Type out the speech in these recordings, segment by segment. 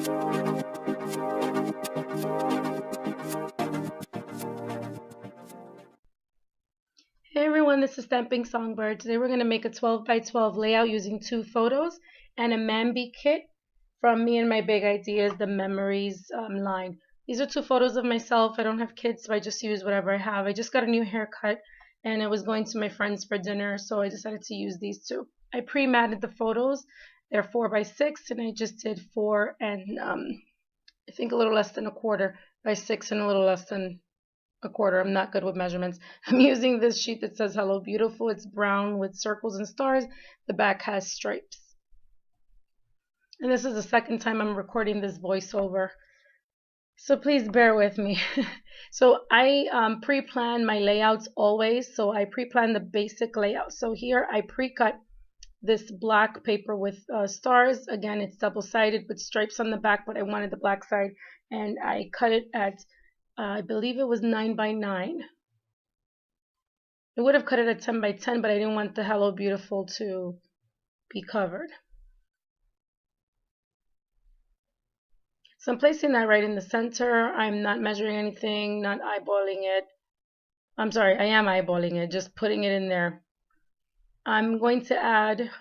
Hey everyone, this is Stamping Songbird. Today we're going to make a 12 by 12 layout using 2 photos and a Mambi Kit from Me and My Big Ideas, the Memories line. These are 2 photos of myself. I don't have kids, so I just use whatever I have. I just got a new haircut and I was going to my friends for dinner, so I decided to use these 2. I pre-matted the photos. They're 4 by 6 and I just did 4 and I think a little less than a quarter by 6 and a little less than a quarter. I'm not good with measurements. I'm using this sheet that says Hello Beautiful. It's brown with circles and stars. The back has stripes. And this is the second time I'm recording this voiceover, so please bear with me. So I pre-plan my layouts always. So I pre-plan the basic layout. So here I pre-cut this black paper with stars. Again, it's double-sided with stripes on the back, but I wanted the black side, and I cut it at I believe it was 9 by 9. I would have cut it at 10 by 10, but I didn't want the Hello Beautiful to be covered. So I'm placing that right in the center. I'm not measuring anything, not eyeballing it. I'm sorry, I am eyeballing it, just putting it in there. I'm going to add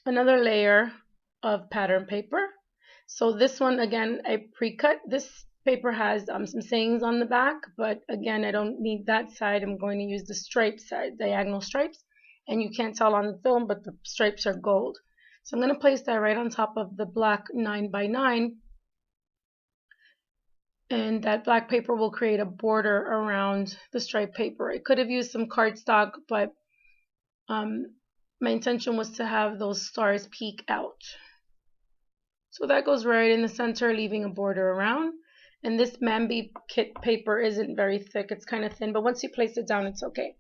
another layer of pattern paper. So this one, again, I pre-cut. This paper has some sayings on the back, but again, I don't need that side. I'm going to use the stripe side, diagonal stripes, and you can't tell on the film, but the stripes are gold. So I'm going to place that right on top of the black 9 by 9, and that black paper will create a border around the stripe paper. I could have used some cardstock, but my intention was to have those stars peek out. So that goes right in the center, leaving a border around. And this Mambi Kit paper isn't very thick, it's kind of thin, but once you place it down, it's okay.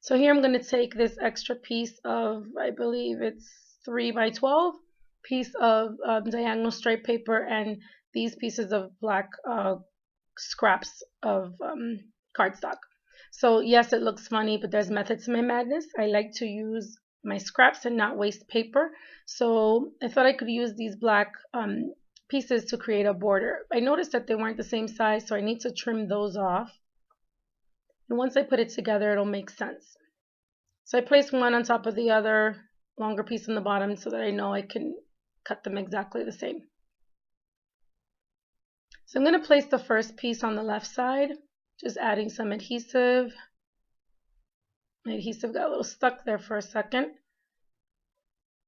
So here I'm going to take this extra piece of, I believe it's 3 by 12 piece of diagonal stripe paper and these pieces of black scraps of cardstock. So yes, it looks funny, but there's method to my madness. I like to use my scraps and not waste paper. So I thought I could use these black pieces to create a border. I noticed that they weren't the same size, so I need to trim those off. And once I put it together, it'll make sense. So I place one on top of the other, longer piece on the bottom, so that I know I can cut them exactly the same. So I'm going to place the first piece on the left side, just adding some adhesive. My adhesive got a little stuck there for a second.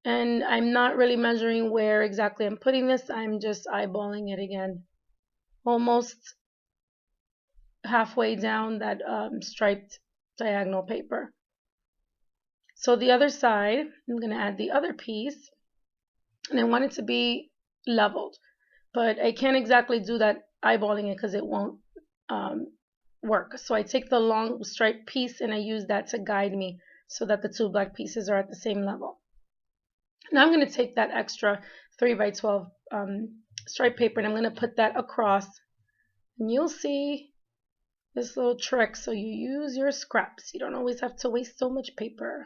And I'm not really measuring where exactly I'm putting this. I'm just eyeballing it again. Almost halfway down that striped diagonal paper. So the other side, I'm going to add the other piece. And I want it to be leveled. But I can't exactly do that eyeballing it because it won't work. So I take the long striped piece and I use that to guide me so that the 2 black pieces are at the same level. Now I'm going to take that extra 3 by 12 stripe paper and I'm going to put that across, and you'll see this little trick. So you use your scraps. You don't always have to waste so much paper.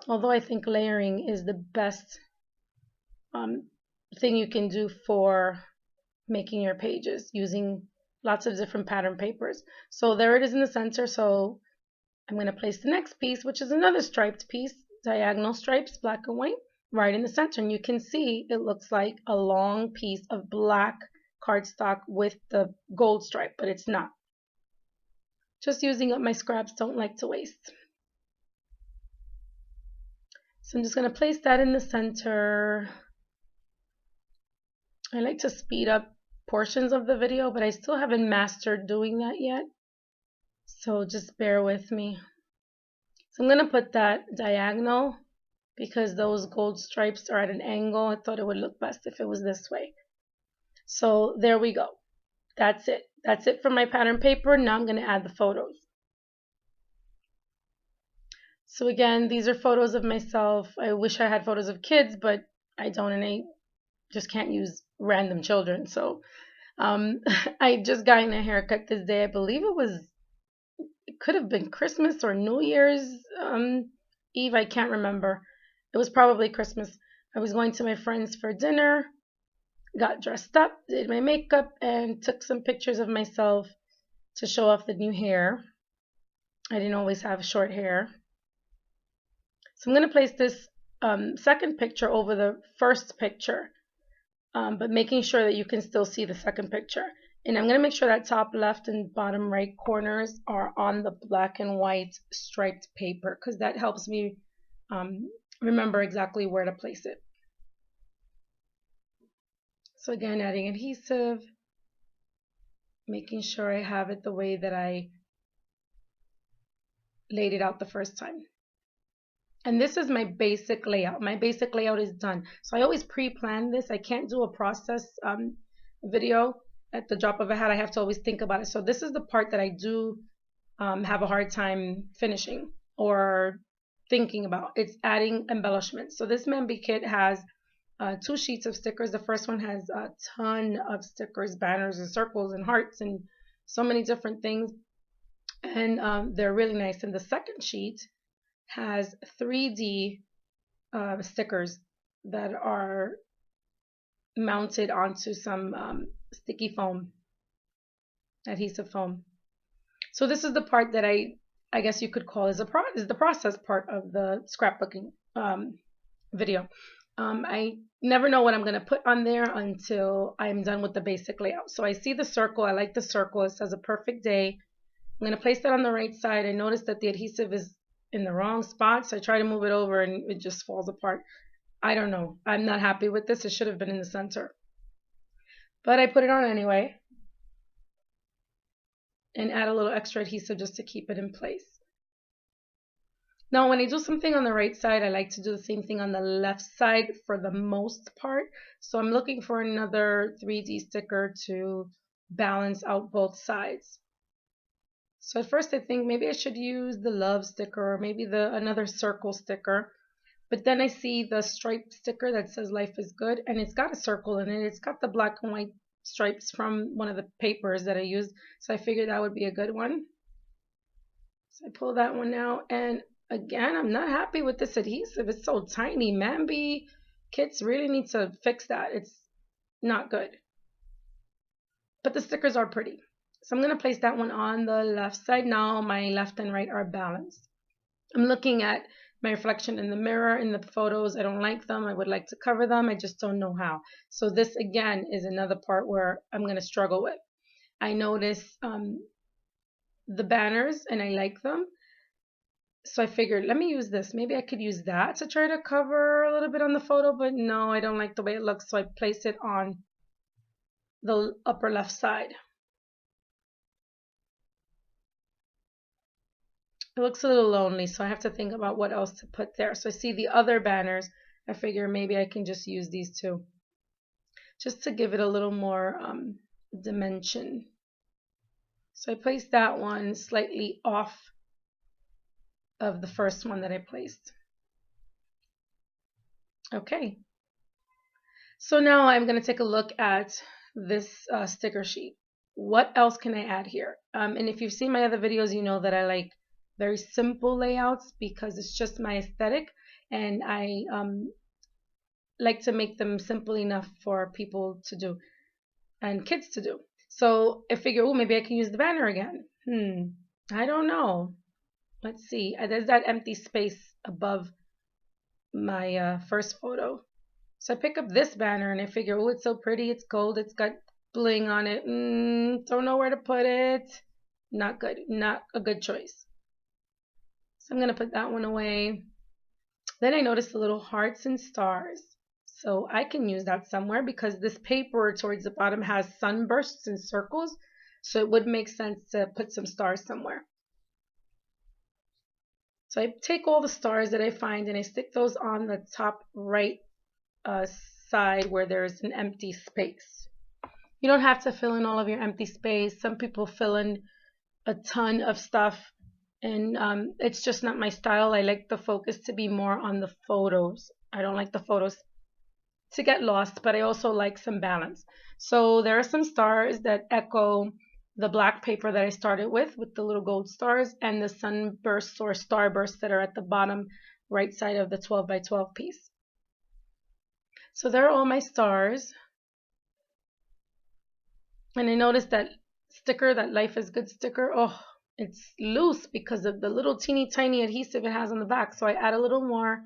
Although I think layering is the best thing you can do for making your pages, using lots of different pattern papers. So there it is in the center. So I'm going to place the next piece, which is another striped piece, diagonal stripes, black and white, right in the center. And you can see it looks like a long piece of black cardstock with the gold stripe, but it's not. Just using up my scraps, don't like to waste. So I'm just going to place that in the center. I like to speed up portions of the video, but I still haven't mastered doing that yet. So just bear with me. So I'm going to put that diagonal because those gold stripes are at an angle. I thought it would look best if it was this way. So there we go. That's it. That's it for my pattern paper. Now I'm going to add the photos. So again, these are photos of myself. I wish I had photos of kids, but I don't, and I just can't use random children. So I just got a haircut this day. I believe it could have been Christmas or New Year's Eve. I can't remember. It was probably Christmas. I was going to my friend's for dinner, got dressed up, did my makeup, and took some pictures of myself to show off the new hair. I didn't always have short hair. So I'm going to place this second picture over the first picture, but making sure that you can still see the second picture. And I'm going to make sure that top left and bottom right corners are on the black and white striped paper, because that helps me remember exactly where to place it. So again, adding adhesive, making sure I have it the way that I laid it out the first time. And this is my basic layout. My basic layout is done. So I always pre-plan this. I can't do a process video at the drop of a hat. I have to always think about it. So this is the part that I do have a hard time finishing or thinking about. It's adding embellishments. So this Mambi Kit has 2 sheets of stickers. The first one has a ton of stickers, banners, and circles, and hearts, and so many different things. And they're really nice. And the second sheet has 3D stickers that are mounted onto some sticky foam, adhesive foam. So this is the part that I guess you could call is the process part of the scrapbooking video. I never know what I'm going to put on there until I'm done with the basic layout. So I see the circle. I like the circle. It says a perfect day. I'm going to place that on the right side. I noticed that the adhesive is in the wrong spot, so I try to move it over and it just falls apart. I don't know. I'm not happy with this. It should have been in the center. But I put it on anyway and add a little extra adhesive just to keep it in place. Now, when I do something on the right side, I like to do the same thing on the left side for the most part. So I'm looking for another 3D sticker to balance out both sides. So at first I think maybe I should use the love sticker or maybe another circle sticker. But then I see the striped sticker that says life is good, and it's got a circle in it. It's got the black and white stripes from one of the papers that I used. So I figured that would be a good one. So I pull that one out, and again, I'm not happy with this adhesive. It's so tiny. Mambi Kits really need to fix that. It's not good. But the stickers are pretty. So I'm going to place that one on the left side. Now my left and right are balanced. I'm looking at my reflection in the mirror in the photos. I don't like them. I would like to cover them. I just don't know how. So this again is another part where I'm going to struggle with. I notice the banners and I like them. So I figured, let me use this. Maybe I could use that to try to cover a little bit on the photo, but no, I don't like the way it looks. So I place it on the upper left side. It looks a little lonely, so I have to think about what else to put there. So I see the other banners. I figure maybe I can just use these two, just to give it a little more dimension. So I placed that one slightly off of the first one that I placed. Okay. So now I'm going to take a look at this sticker sheet. What else can I add here? And if you've seen my other videos, you know that I like very simple layouts because it's just my aesthetic, and I like to make them simple enough for people to do and kids to do. So I figure, oh, maybe I can use the banner again. I don't know. Let's see. There's that empty space above my first photo. So I pick up this banner and I figure, oh, it's so pretty. It's gold. It's got bling on it. Don't know where to put it. Not good. Not a good choice. So I'm going to put that one away. Then I noticed the little hearts and stars. So I can use that somewhere because this paper towards the bottom has sunbursts and circles. So it would make sense to put some stars somewhere. So I take all the stars that I find and I stick those on the top right side where there's an empty space. You don't have to fill in all of your empty space. Some people fill in a ton of stuff, and it's just not my style. I like the focus to be more on the photos. I don't like the photos to get lost, but I also like some balance. So there are some stars that echo the black paper that I started with the little gold stars, and the sunbursts or starbursts that are at the bottom right side of the 12 by 12 piece. So there are all my stars. And I noticed that sticker, that Life is Good sticker, oh, it's loose because of the little teeny tiny adhesive it has on the back. So I add a little more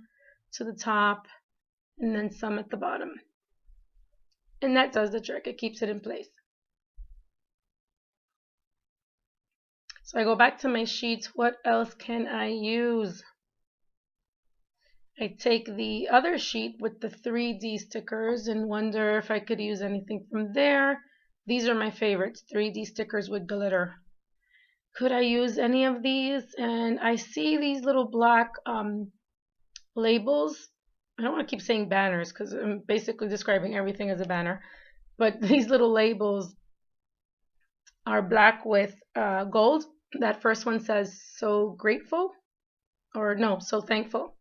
to the top and then some at the bottom. And that does the trick. It keeps it in place. So I go back to my sheets. What else can I use? I take the other sheet with the 3D stickers and wonder if I could use anything from there. These are my favorites, 3D stickers with glitter. Could I use any of these? And I see these little black labels. I don't want to keep saying banners because I'm basically describing everything as a banner. But these little labels are black with gold. That first one says so grateful, or no, so thankful.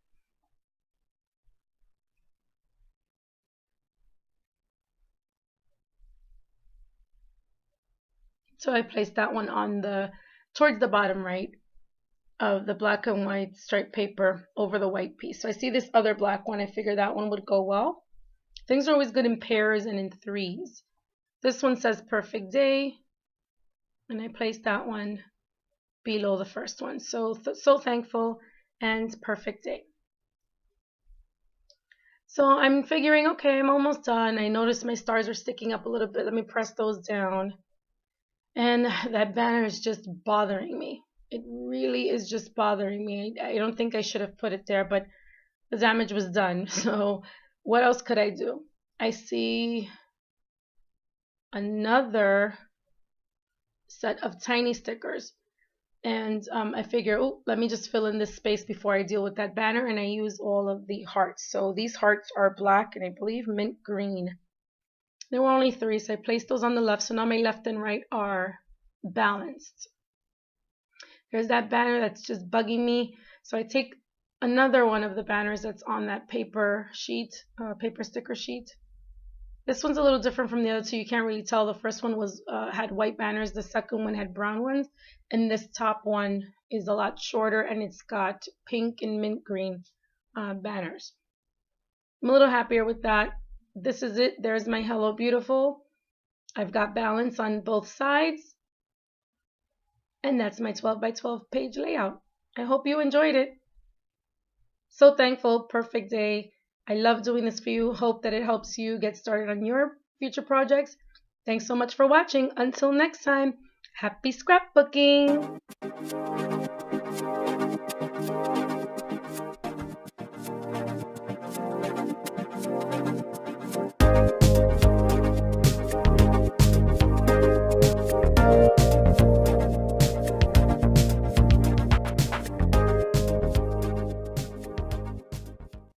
So I placed that one on towards the bottom right of the black and white striped paper over the white piece. So I see this other black one. I figured that one would go well. Things are always good in pairs and in threes. This one says perfect day, and I placed that one below the first one. So thankful and perfect day. So I'm figuring, okay, I'm almost done. I noticed my stars are sticking up a little bit. Let me press those down. And that banner is just bothering me. It really is just bothering me. I don't think I should have put it there, but the damage was done. So what else could I do? I see another set of tiny stickers. And I figure, oh, let me just fill in this space before I deal with that banner. And I use all of the hearts. So these hearts are black and I believe mint green. There were only 3, so I placed those on the left. So now my left and right are balanced. There's that banner that's just bugging me. So I take another one of the banners that's on that paper sheet, paper sticker sheet. This one's a little different from the other two. You can't really tell. The first one was had white banners. The second one had brown ones. And this top one is a lot shorter and it's got pink and mint green banners. I'm a little happier with that. This is it. There's my Hello Beautiful. I've got balance on both sides. And that's my 12 by 12 page layout. I hope you enjoyed it. So thankful, perfect day. I love doing this for you. Hope that it helps you get started on your future projects. Thanks so much for watching. Until next time, happy scrapbooking.